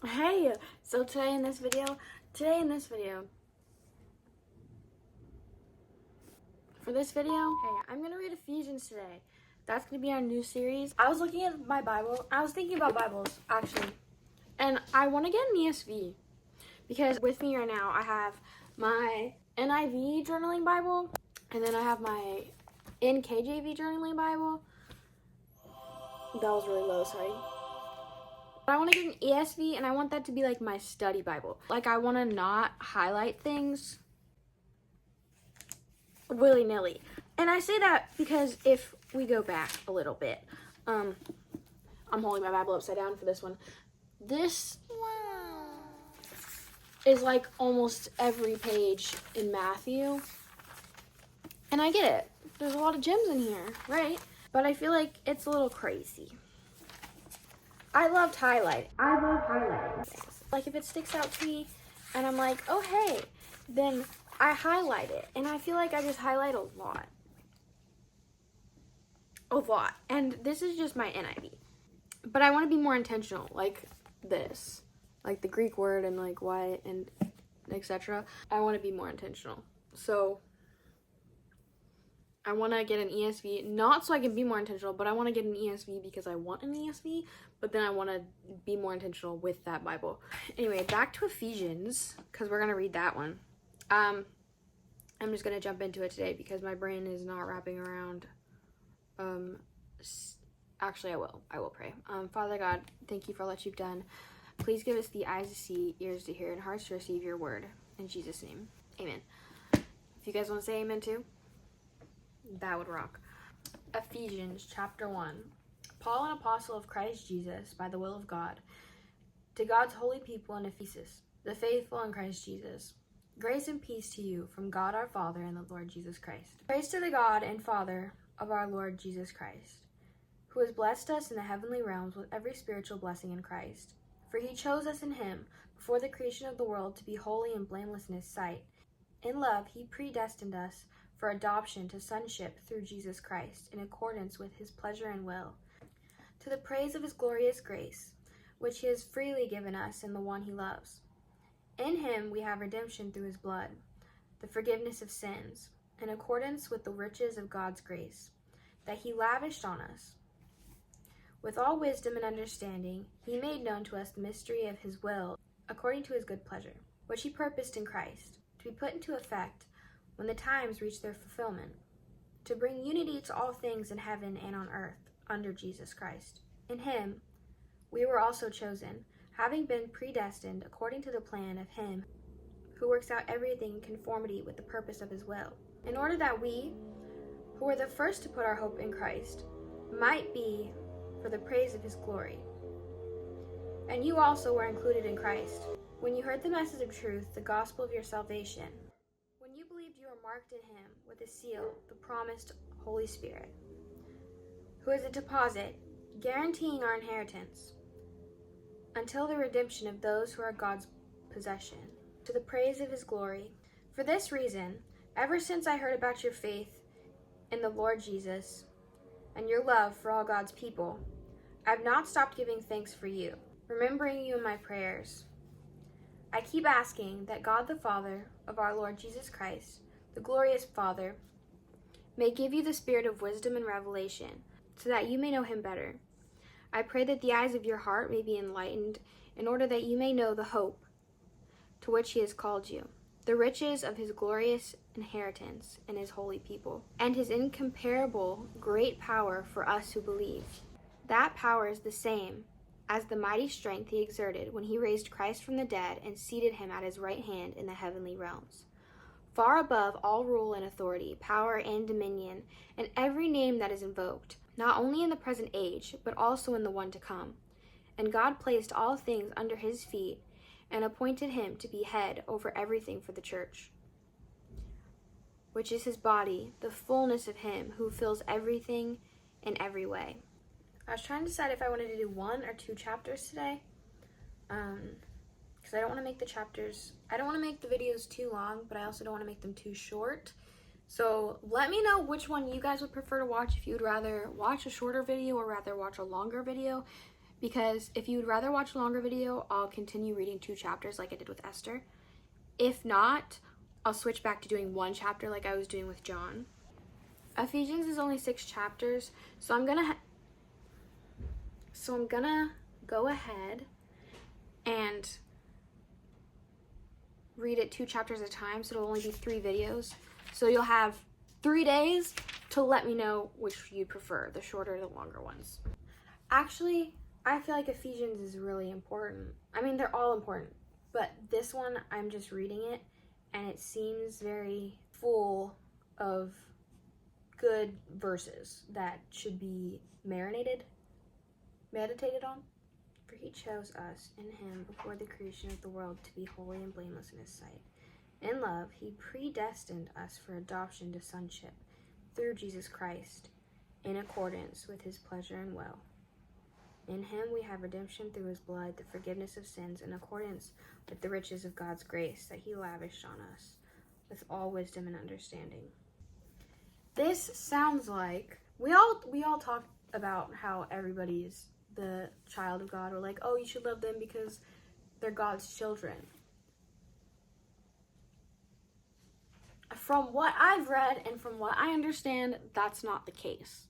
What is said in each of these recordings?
Hey, so today in this video, I'm gonna read Ephesians today. That's gonna be our new series. I was looking at my Bible. I was thinking about Bibles actually, and I want to get an ESV because with me right now I have my NIV journaling Bible, and then I have my NKJV journaling Bible. That was really low, sorry. I want to get an ESV, and I want that to be like my study Bible. Like, I want to not highlight things willy-nilly. And I say that because if we go back a little bit, I'm holding my Bible upside down for this one. This is like almost every page in Matthew. And I get it. There's a lot of gems in here, right? But I feel like it's a little crazy. I love highlighting. Like, if it sticks out to me and I'm like, oh, hey, then I highlight it. And I feel like I just highlight a lot. And this is just my NIV. But I want to be more intentional, like this. Like the Greek word and like why and etc. I want to be more intentional. So I want to get an ESV, not so I can be more intentional, but I want to get an ESV because I want an ESV, but then I want to be more intentional with that Bible. Anyway, back to Ephesians, because we're going to read that one. I'm just going to jump into it today because my brain is not wrapping around. Actually, I will pray. Father God, thank you for all that you've done. Please give us the eyes to see, ears to hear, and hearts to receive your word. In Jesus' name, amen. If you guys want to say amen too, that would rock. Ephesians Chapter 1. Paul, an apostle of Christ Jesus, by the will of God, to God's holy people in Ephesus, the faithful in Christ Jesus. Grace and peace to you from God our Father and the Lord Jesus Christ. Praise to the God and Father of our Lord Jesus Christ, who has blessed us in the heavenly realms with every spiritual blessing in Christ. For he chose us in him before the creation of the world to be holy and blameless in his sight. In love, he predestined us for adoption to sonship through Jesus Christ, in accordance with his pleasure and will, to the praise of his glorious grace, which he has freely given us in the one he loves. In him we have redemption through his blood, the forgiveness of sins, in accordance with the riches of God's grace, that he lavished on us. With all wisdom and understanding, he made known to us the mystery of his will, according to his good pleasure, which he purposed in Christ, to be put into effect when the times reach their fulfillment, to bring unity to all things in heaven and on earth under Jesus Christ. In him we were also chosen, having been predestined according to the plan of him who works out everything in conformity with the purpose of his will, in order that we, who were the first to put our hope in Christ, might be for the praise of his glory. And you also were included in Christ, when you heard the message of truth, the gospel of your salvation. When you believed, you were marked in him with a seal, the promised Holy Spirit, who is a deposit, guaranteeing our inheritance, until the redemption of those who are God's possession, to the praise of his glory. For this reason, ever since I heard about your faith in the Lord Jesus, and your love for all God's people, I have not stopped giving thanks for you, remembering you in my prayers. I keep asking that God the Father of our Lord Jesus Christ, the glorious Father, may give you the spirit of wisdom and revelation, so that you may know him better. I pray that the eyes of your heart may be enlightened, in order that you may know the hope to which he has called you, the riches of his glorious inheritance in his holy people, and his incomparable great power for us who believe. That power is the same as the mighty strength he exerted when he raised Christ from the dead and seated him at his right hand in the heavenly realms, far above all rule and authority, power and dominion, and every name that is invoked, not only in the present age, but also in the one to come. And God placed all things under his feet and appointed him to be head over everything for the church, which is his body, the fullness of him who fills everything in every way. I was trying to decide if I wanted to do 1 or 2 chapters today, because I don't want to make the videos too long, but I also don't want to make them too short. So let me know which one you guys would prefer to watch, if you would rather watch a shorter video or rather watch a longer video, because if you would rather watch a longer video, I'll continue reading 2 chapters like I did with Esther. If not, I'll switch back to doing 1 chapter like I was doing with John. Ephesians is only 6 chapters, so I'm gonna go ahead and read it 2 chapters at a time, so it'll only be 3 videos. So you'll have 3 days to let me know which you prefer, the shorter or the longer ones. Actually, I feel like Ephesians is really important. I mean, they're all important, but this one, I'm just reading it, and it seems very full of good verses that should be meditated on. For he chose us in him before the creation of the world to be holy and blameless in his sight. In love, he predestined us for adoption to sonship through Jesus Christ, in accordance with his pleasure and will. In him we have redemption through his blood, the forgiveness of sins, in accordance with the riches of God's grace that he lavished on us, with all wisdom and understanding. This sounds like we all talk about how everybody's the child of God. We're like, oh, you should love them because they're God's children. From what I've read and from what I understand, that's not the case.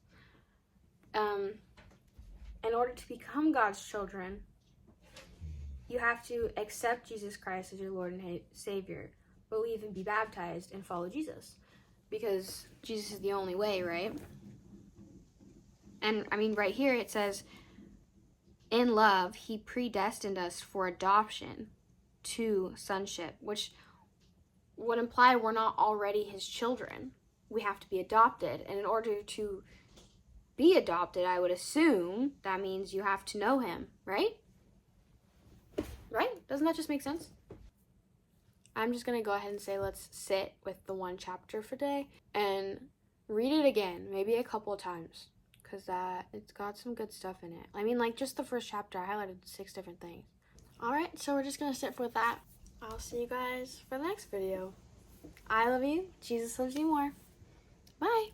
In order to become God's children, you have to accept Jesus Christ as your Lord and Savior, believe and be baptized, and follow Jesus. Because Jesus is the only way, right? And I mean, right here it says, in love, he predestined us for adoption to sonship, which would imply we're not already his children. We have to be adopted. And in order to be adopted, I would assume that means you have to know him, right? Right? Doesn't that just make sense? I'm just going to go ahead and say let's sit with the 1 chapter for today and read it again, maybe a couple of times, because it's got some good stuff in it. I mean, like, just the first chapter, I highlighted 6 different things. Alright, so we're just going to sit with that. I'll see you guys for the next video. I love you. Jesus loves you more. Bye.